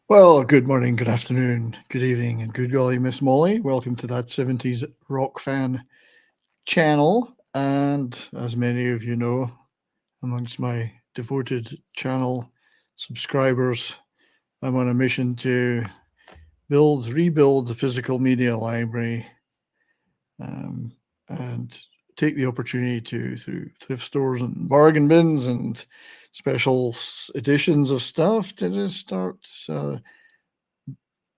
Well, good morning, good afternoon, good evening, and good golly, Miss Molly. Welcome to that 70s rock fan channel. And as many of you know, amongst my devoted channel subscribers, I'm on a mission to rebuild the physical media library, and take the opportunity to, through thrift stores and bargain bins and special editions of stuff, to just start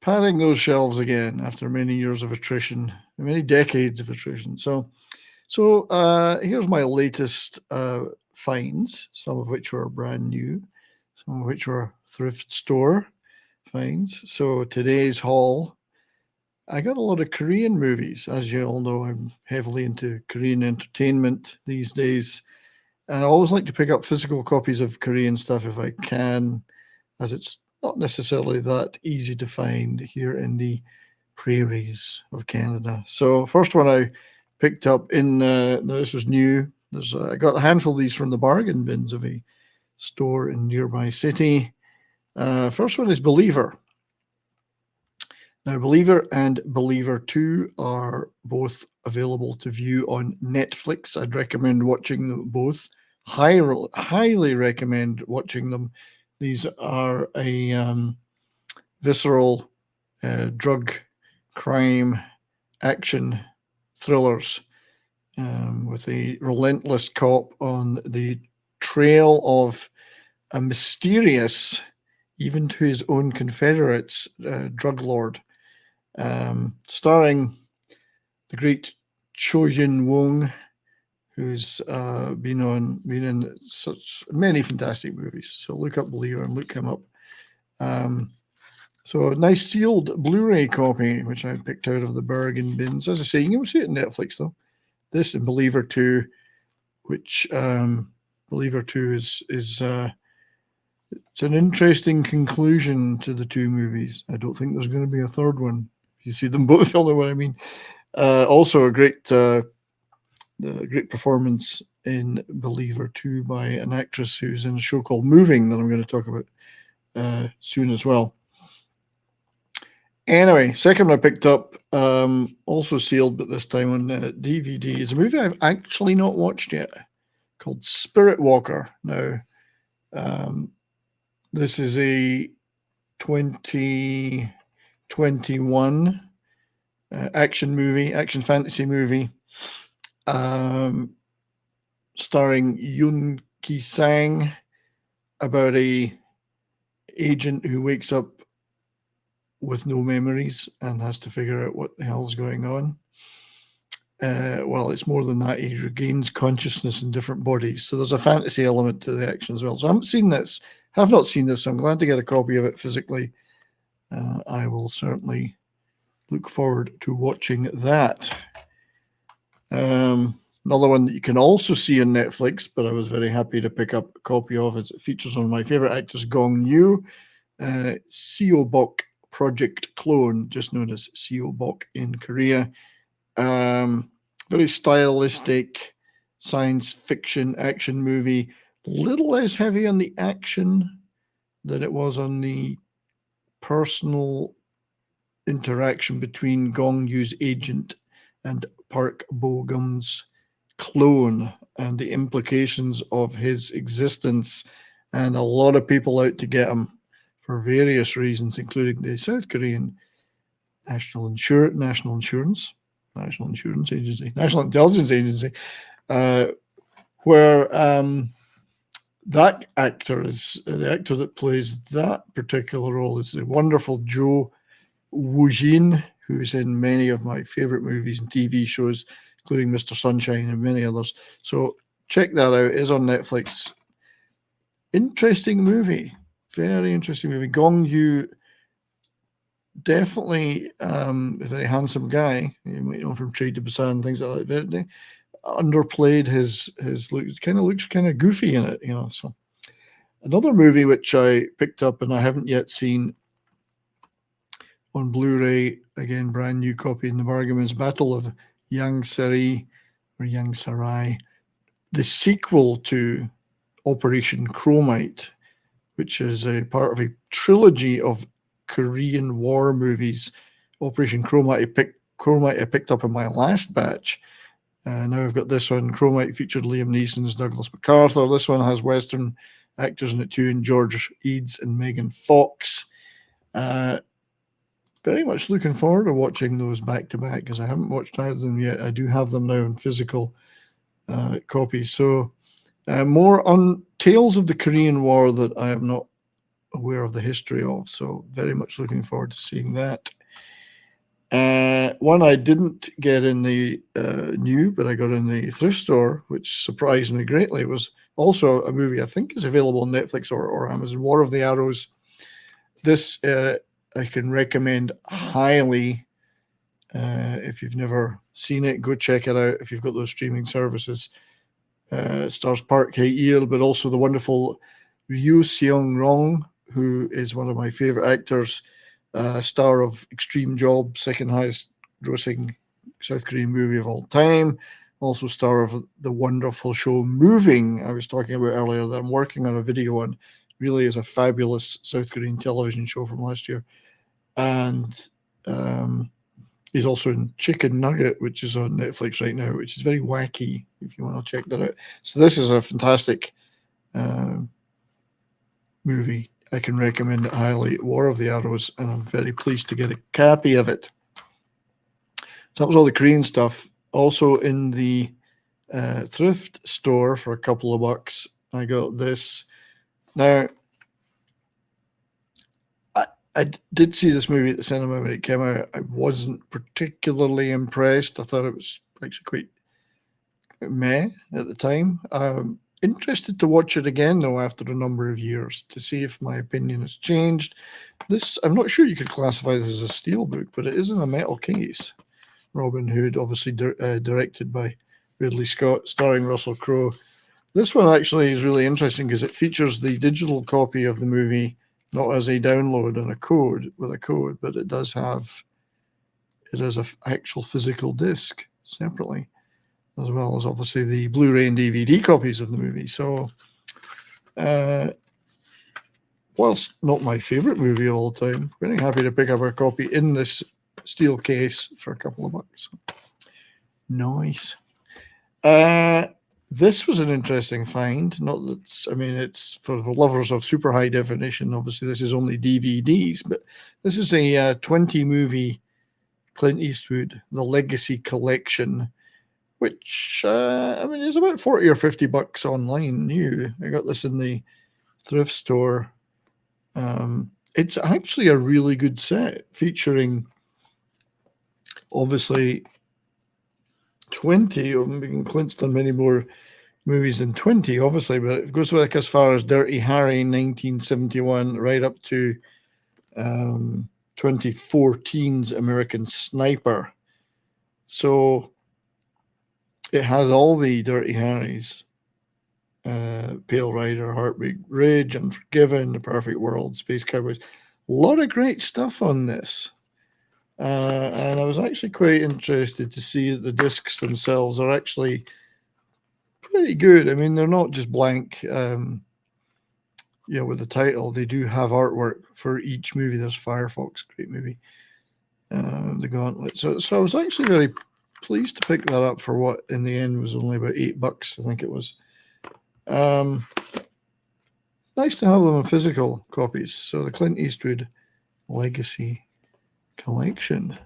padding those shelves again after many years of attrition, many decades of attrition. So here's my latest finds, some of which were brand new, some of which were thrift store finds. So today's haul, I got a lot of Korean movies. As you all know, I'm heavily into Korean entertainment these days. And I always like to pick up physical copies of Korean stuff if I can, as it's not necessarily that easy to find here in the prairies of Canada. So first one I picked up this was new. I got a handful of these from the bargain bins of a store in nearby city. First one is Believer. Now, Believer and Believer 2 are both available to view on Netflix. I'd recommend watching them both. Highly recommend watching them. These are a visceral drug crime action thrillers, with a relentless cop on the trail of a mysterious, even to his own Confederates, drug lord. Starring the great Cho Yun Wong, who's been in such many fantastic movies. So look up Believer and look him up. So a nice sealed Blu-ray copy, which I picked out of the bargain bins. As I say, you can see it on Netflix though. This and Believer 2, which Believer 2 is it's an interesting conclusion to the two movies. I don't think there's going to be a third one. If you see them both, you'll know what I mean. Also, a great performance in Believer 2 by an actress who's in a show called Moving that I'm going to talk about soon as well. Anyway, second one I picked up, also sealed, but this time on DVD, is a movie I've actually not watched yet called Spirit Walker. Now, this is a 2021 action fantasy movie, starring Yoon Ki-sang, about a agent who wakes up with no memories and has to figure out what the hell's going on. Well, it's more than that. He regains consciousness in different bodies. So there's a fantasy element to the action as well. So I haven't seen this. Have not seen this. So I'm glad to get a copy of it physically. I will certainly look forward to watching that. Another one that you can also see on Netflix, but I was very happy to pick up a copy of, as it features one of my favorite actors, Gong Yoo, Seobok Project Clone, just known as Seobok in Korea. Very stylistic science fiction action movie, little less heavy on the action than it was on the personal interaction between Gong Yoo's agent and Park Bo-gum's clone, and the implications of his existence, and a lot of people out to get him for various reasons, including the South Korean National Intelligence Agency, where that actor is the actor that plays that particular role is the wonderful Jo Woo-jin, who's in many of my favorite movies and TV shows, including Mr. Sunshine and many others. So check that out. It is on Netflix. Interesting movie. Very interesting movie. Gong Yoo, definitely a very handsome guy. You might know from Trade to Busan, things like that. Very underplayed his look. It kind of looks kind of goofy in it, So another movie which I picked up and I haven't yet seen on Blu-ray, again, brand new copy in the bargain, is Battle of Yang Sarai, the sequel to Operation Chromite, which is a part of a trilogy of Korean War movies. Operation Chromite I picked up in my last batch. Now I've got this one. Chromite featured Liam Neeson as Douglas MacArthur. This one has Western actors in it too, and George Eads and Megan Fox. Very much looking forward to watching those back to back, because I haven't watched either of them yet. I do have them now in physical copies. So more on tales of the Korean War that I am not aware of the history of. So very much looking forward to seeing that. One I didn't get in the new, but I got in the thrift store, which surprised me greatly, was also a movie I think is available on Netflix or Amazon, War of the Arrows. This I can recommend highly. If you've never seen it, go check it out if you've got those streaming services. Stars Park Hae-il, but also the wonderful Ryu Seong-rong, who is one of my favorite actors, star of Extreme Job, second highest grossing South Korean movie of all time. Also star of the wonderful show Moving, I was talking about earlier, that I'm working on a video on. Really is a fabulous South Korean television show from last year. And he's also in Chicken Nugget, which is on Netflix right now, which is very wacky if you want to check that out. So this is a fantastic movie. I can recommend it highly, War of the Arrows, and I'm very pleased to get a copy of it. So that was all the Korean stuff. Also in the thrift store for a couple of bucks, I got this. Now, I did see this movie at the cinema when it came out. I wasn't particularly impressed. I thought it was actually quite meh at the time. Interested to watch it again, though, after a number of years to see if my opinion has changed. This, I'm not sure you could classify this as a steelbook, but it is in a metal case. Robin Hood, obviously directed by Ridley Scott, starring Russell Crowe. This one actually is really interesting because it features the digital copy of the movie, not as a download and a code, but it does have it as an actual physical disc separately, as well as obviously the Blu-ray and DVD copies of the movie. So, whilst not my favorite movie of all time, very happy to pick up a copy in this steel case for a couple of bucks. Nice. This was an interesting find. Not that, I mean, it's for the lovers of super high definition. Obviously, this is only DVDs, but this is a 20 movie Clint Eastwood, the Legacy Collection, which I mean is about 40 or 50 bucks online new. I got this in the thrift store. It's actually a really good set, featuring obviously 20. Clint's done many more movies than 20, obviously, but it goes back as far as Dirty Harry 1971 right up to 2014's American Sniper. So it has all the Dirty Harrys, Pale Rider, Heartbreak Ridge, Unforgiven, The Perfect World, Space Cowboys. A lot of great stuff on this. And I was actually quite interested to see that the discs themselves are actually pretty good. I mean, they're not just blank, with the title. They do have artwork for each movie. There's Firefox, great movie. The Gauntlet. So I was actually very pleased to pick that up for what in the end was only about $8, I think it was. Nice to have them in physical copies. So the Clint Eastwood Legacy Collection.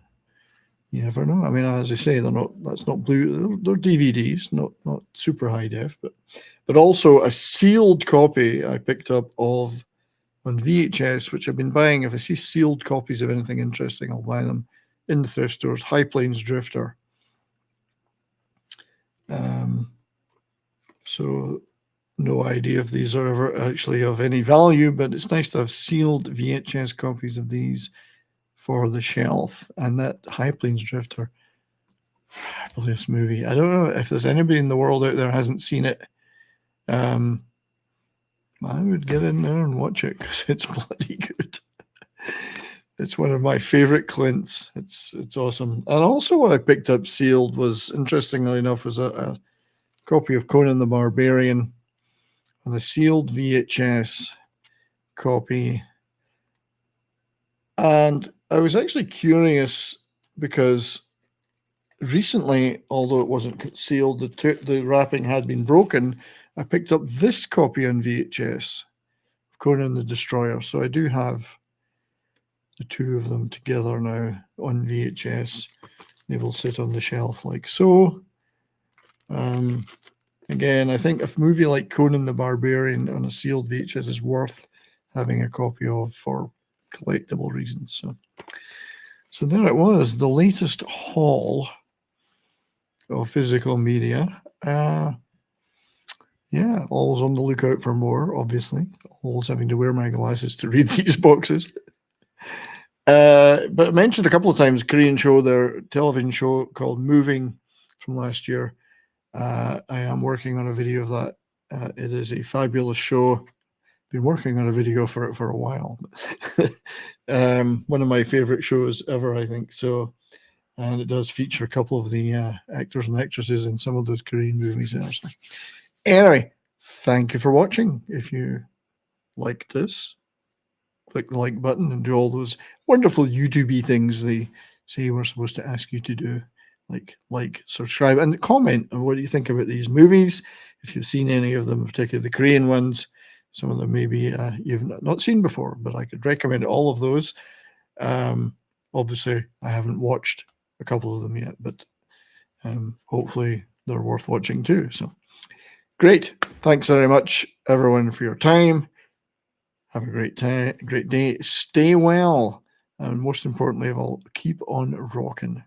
You never know. I mean, as I say, that's not blue. They're DVDs, not super high def, but also a sealed copy I picked up of on VHS, which I've been buying. If I see sealed copies of anything interesting, I'll buy them in the thrift stores. High Plains Drifter. So no idea if these are ever actually of any value, but it's nice to have sealed VHS copies of these for the shelf. And that High Plains Drifter, fabulous movie. I don't know if there's anybody in the world out there who hasn't seen it. I would get in there and watch it because it's bloody good. It's one of my favorite Clints. It's awesome. And also what I picked up sealed was, interestingly enough, was a copy of Conan the Barbarian and a sealed VHS copy And I was actually curious because recently, although it wasn't sealed, the wrapping had been broken. I picked up this copy on VHS of Conan the Destroyer. So I do have the two of them together now on VHS. They will sit on the shelf like so. Again, I think a movie like Conan the Barbarian on a sealed VHS is worth having a copy of for collectible reasons. So there it was, the latest haul of physical media. Yeah, always on the lookout for more, obviously. Always having to wear my glasses to read these boxes. But I mentioned a couple of times Korean show, their television show called Moving from last year. I am working on a video of that. It is a fabulous show. Been working on a video for it for a while. One of my favorite shows ever, I think. So, and it does feature a couple of the actors and actresses in some of those Korean movies there. So anyway, thank you for watching. If you like this, click the like button and do all those wonderful YouTube-y things they say we're supposed to ask you to do. Like, subscribe, and comment on what you think about these movies. If you've seen any of them, particularly the Korean ones, some of them maybe you've not seen before, but I could recommend all of those. Obviously, I haven't watched a couple of them yet, but hopefully they're worth watching too. So great. Thanks very much, everyone, for your time. Have a great day. Stay well. And most importantly of all, keep on rocking.